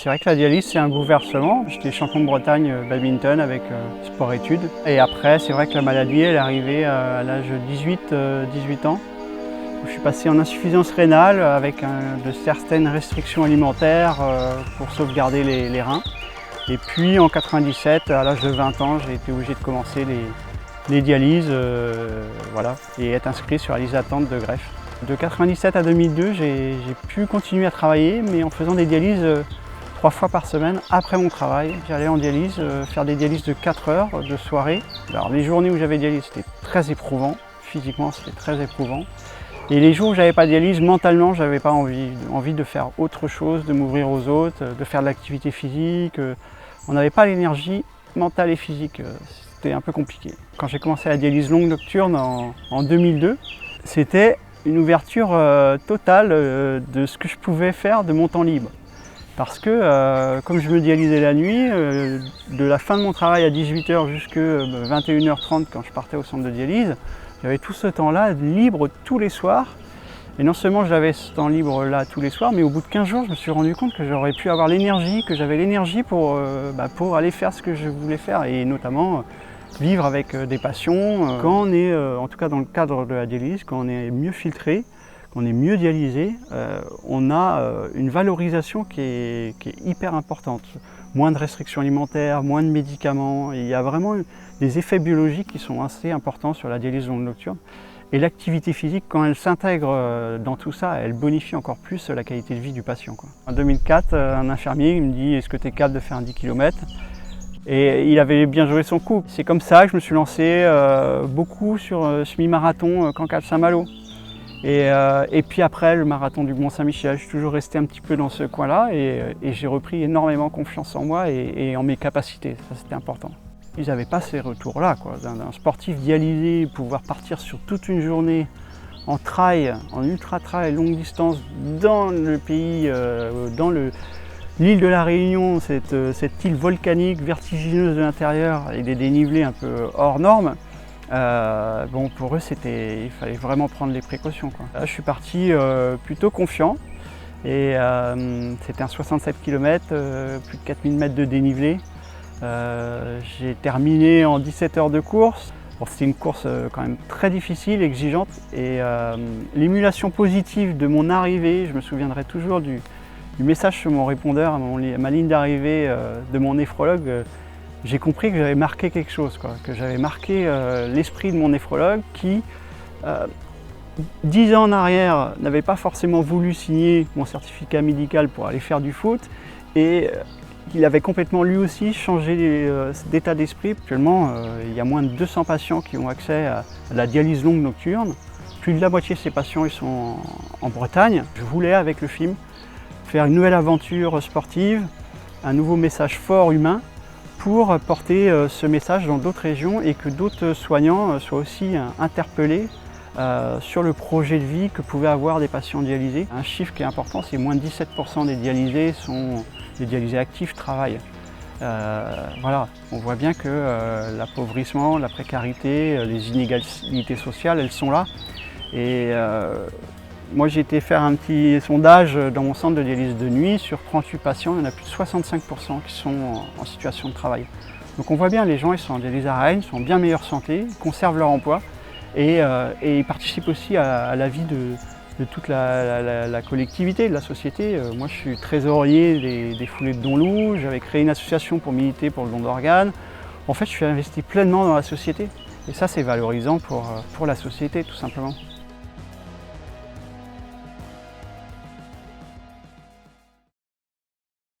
C'est vrai que la dialyse, c'est un bouleversement. J'étais champion de Bretagne badminton avec sport-études. Et après, c'est vrai que la maladie, elle est arrivée à l'âge de 18 ans. Je suis passé en insuffisance rénale avec de certaines restrictions alimentaires pour sauvegarder les reins. Et puis en 97, à l'âge de 20 ans, j'ai été obligé de commencer les dialyses voilà, et être inscrit sur la liste d'attente de greffe. De 97 à 2002, j'ai pu continuer à travailler, mais en faisant des dialyses 3 fois par semaine après mon travail. J'allais en dialyse, faire des dialyses de 4 heures de soirée. Alors les journées où j'avais dialyse, c'était très éprouvant. Physiquement, c'était très éprouvant. Et les jours où j'avais pas de dialyse, mentalement, j'avais pas envie de faire autre chose, de m'ouvrir aux autres, de faire de l'activité physique. On n'avait pas l'énergie mentale et physique. C'était un peu compliqué. Quand j'ai commencé la dialyse longue nocturne en 2002, c'était une ouverture totale de ce que je pouvais faire de mon temps libre. Parce que comme je me dialysais la nuit, de la fin de mon travail à 18 h jusqu'à 21 h 30 quand je partais au centre de dialyse, j'avais tout ce temps-là libre tous les soirs. Et non seulement j'avais ce temps libre là tous les soirs, mais au bout de 15 jours, je me suis rendu compte que j'aurais pu avoir l'énergie, que j'avais l'énergie pour aller faire ce que je voulais faire, et notamment vivre avec des passions. Quand on est, en tout cas dans le cadre de la dialyse, quand on est mieux filtré, qu'on est mieux dialysé, on a une valorisation qui est hyper importante. Moins de restrictions alimentaires, moins de médicaments. Il y a vraiment des effets biologiques qui sont assez importants sur la dialyse longue nocturne. Et l'activité physique, quand elle s'intègre dans tout ça, elle bonifie encore plus la qualité de vie du patient, quoi. En 2004, un infirmier me dit « Est-ce que tu es capable de faire un 10 km ?» Et il avait bien joué son coup. C'est comme ça que je me suis lancé beaucoup sur semi-marathon Cancale-Saint-Malo. Et puis après, le marathon du Mont-Saint-Michel, je suis toujours resté un petit peu dans ce coin-là et j'ai repris énormément confiance en moi et en mes capacités. Ça, c'était important. Ils n'avaient pas ces retours-là, quoi. D'un sportif dialysé, pouvoir partir sur toute une journée en trail, en ultra-trail, longue distance, dans le pays, dans l'île de la Réunion, cette île volcanique, vertigineuse de l'intérieur, avec des dénivelés un peu hors normes. Bon, pour eux, il fallait vraiment prendre les précautions, quoi. Là, je suis parti plutôt confiant et c'était un 67 km, plus de 4000 mètres de dénivelé. J'ai terminé en 17 heures de course. Bon, c'était une course quand même très difficile, exigeante, et l'émulation positive de mon arrivée, je me souviendrai toujours du message sur mon répondeur, à ma ligne d'arrivée de mon néphrologue. J'ai compris que j'avais marqué quelque chose, quoi, que j'avais marqué l'esprit de mon néphrologue qui, 10 ans en arrière, n'avait pas forcément voulu signer mon certificat médical pour aller faire du foot, et il avait complètement lui aussi changé d'état d'esprit. Actuellement, il y a moins de 200 patients qui ont accès à la dialyse longue nocturne. Plus de la moitié de ces patients ils sont en Bretagne. Je voulais, avec le film, faire une nouvelle aventure sportive, un nouveau message fort humain, pour porter ce message dans d'autres régions et que d'autres soignants soient aussi interpellés sur le projet de vie que pouvaient avoir des patients dialysés. Un chiffre qui est important, c'est moins de 17% des dialysés actifs travaillent. Voilà, on voit bien que l'appauvrissement, la précarité, les inégalités sociales, elles sont là. Et moi, j'ai été faire un petit sondage dans mon centre de dialyse de nuit. Sur 38 patients, il y en a plus de 65% qui sont en situation de travail. Donc on voit bien, les gens ils sont en dialyse arrêt, ils sont en bien meilleure santé, ils conservent leur emploi et ils participent aussi à la vie de toute la collectivité, de la société. Moi, je suis trésorier des foulées de Donlou, j'avais créé une association pour militer pour le don d'organes. En fait, je suis investi pleinement dans la société et ça, c'est valorisant pour la société, tout simplement.